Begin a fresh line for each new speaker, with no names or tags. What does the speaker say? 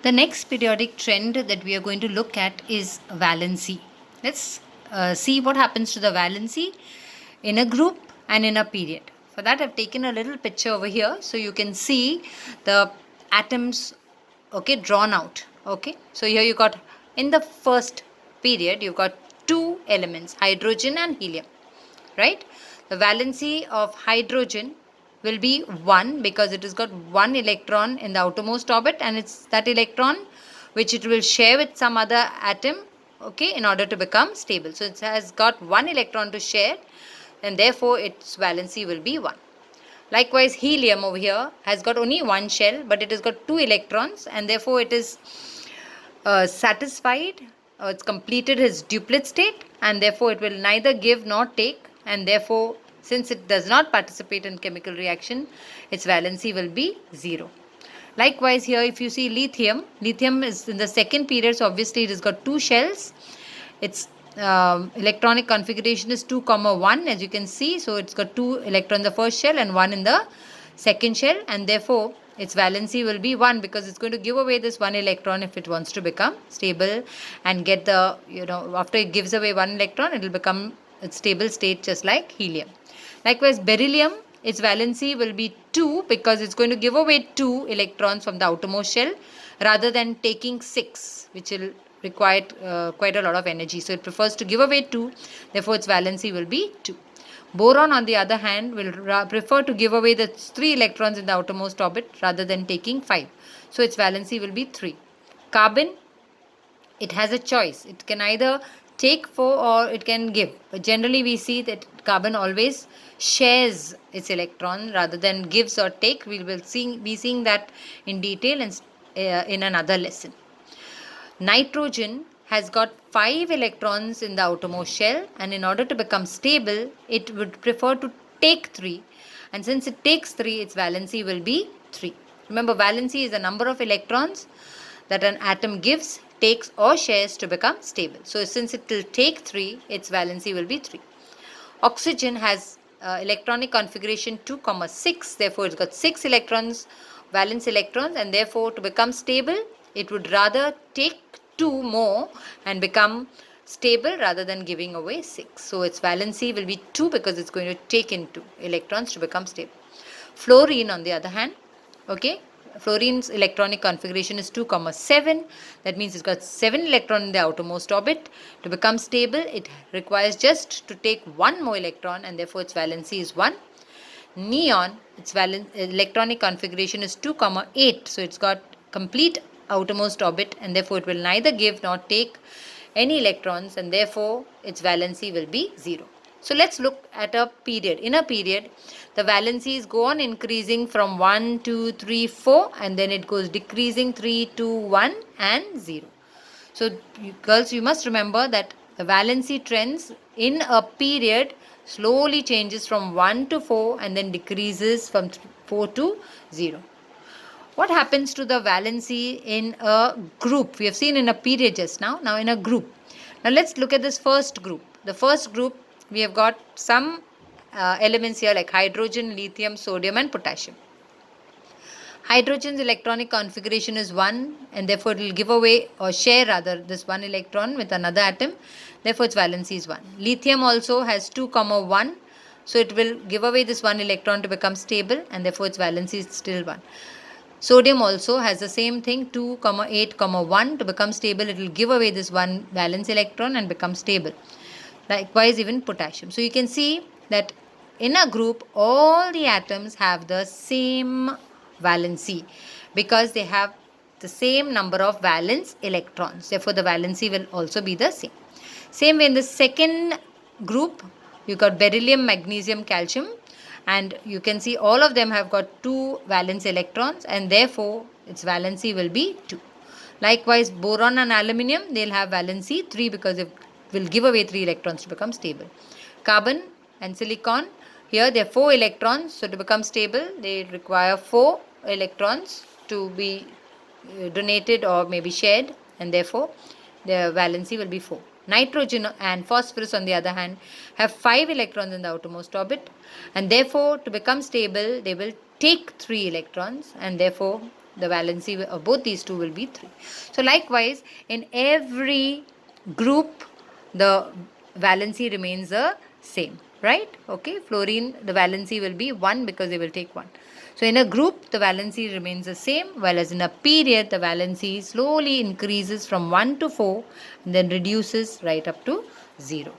The next periodic trend that we are going to look at is valency. Let's see what happens to the valency in a group and in a period. For that, I've taken a little picture over here so you can see the atoms, okay, drawn out. Okay, so here you got in the first period, you've got two elements, hydrogen and helium, right? The valency of hydrogen will be 1 because it has got one electron in the outermost orbit, and it's that electron which it will share with some other atom, okay, in order to become stable. So it has got one electron to share, and therefore its valency will be 1. Likewise, helium over here has got only one shell, but it has got two electrons, and therefore it is satisfied, it's completed its duplet state, and therefore it will neither give nor take, and therefore since it does not participate in chemical reaction, its valency will be 0. Likewise, here if you see lithium is in the second period, so obviously it has got two shells. Its electronic configuration is 2 comma 1, as you can see. So it's got two electrons in the first shell and one in the second shell, and therefore its valency will be 1 because it's going to give away this one electron if it wants to become stable and get the, after it gives away one electron, it will become a stable state just like helium. Likewise, beryllium, its valency will be 2 because it's going to give away 2 electrons from the outermost shell rather than taking 6, which will require quite a lot of energy. So it prefers to give away 2, therefore its valency will be 2. Boron, on the other hand, will prefer to give away the 3 electrons in the outermost orbit rather than taking 5. So its valency will be 3. Carbon, it has a choice. It can either take 4 or it can give. But generally we see that carbon always shares its electron rather than gives or take. We will be seeing that in detail in another lesson. Nitrogen has got 5 electrons in the outermost shell, and in order to become stable, it would prefer to take 3. And since it takes 3, its valency will be 3. Remember, valency is the number of electrons that an atom gives, takes or shares to become stable. So since it will take 3, its valency will be 3. Oxygen has electronic configuration 2, 6, therefore it's got 6 electrons, valence electrons, and therefore to become stable, it would rather take 2 more and become stable rather than giving away 6. So its valency will be 2 because it's going to take in 2 electrons to become stable. Fluorine, on the other hand, okay, fluorine's electronic configuration is 2, 7. That means it's got 7 electrons in the outermost orbit. To become stable, it requires just to take 1 more electron, and therefore its valency is 1. Neon, its electronic configuration is 2, 8. So it's got complete outermost orbit, and therefore it will neither give nor take any electrons, and therefore its valency will be 0. So let's look at a period. In a period, the valencies go on increasing from 1, 2, 3, 4, and then it goes decreasing 3, 2, 1 and 0. So girls, you must remember that the valency trends in a period slowly changes from 1 to 4 and then decreases from 4 to 0. What happens to the valency in a group? We have seen in a period just now. Now in a group. Now let's look at this first group. The first group, we have got some elements here like hydrogen, lithium, sodium and potassium. Hydrogen's electronic configuration is 1, and therefore it will give away or share rather this 1 electron with another atom. Therefore its valency is 1. Lithium also has 2, 1. So it will give away this 1 electron to become stable, and therefore its valency is still 1. Sodium also has the same thing, 2, 8, 1. To become stable, it will give away this 1 valence electron and become stable. Likewise, even potassium. So you can see that in a group, all the atoms have the same valency because they have the same number of valence electrons. Therefore, the valency will also be the same. Same way in the second group, you got beryllium, magnesium, calcium, and you can see all of them have got 2 valence electrons, and therefore its valency will be 2. Likewise, boron and aluminium, they'll have valency 3 because it will give away 3 electrons to become stable. Carbon and silicon, here there are 4 electrons, so to become stable, they require 4 electrons to be donated or maybe shared, and therefore their valency will be 4. Nitrogen and phosphorus, on the other hand, have 5 electrons in the outermost orbit, and therefore to become stable they will take 3 electrons, and therefore the valency of both these two will be 3. So likewise, in every group, the valency remains the same, right? Okay, fluorine, the valency will be 1 because they will take 1. So in a group, the valency remains the same, whereas in a period, the valency slowly increases from 1 to 4 and then reduces right up to 0.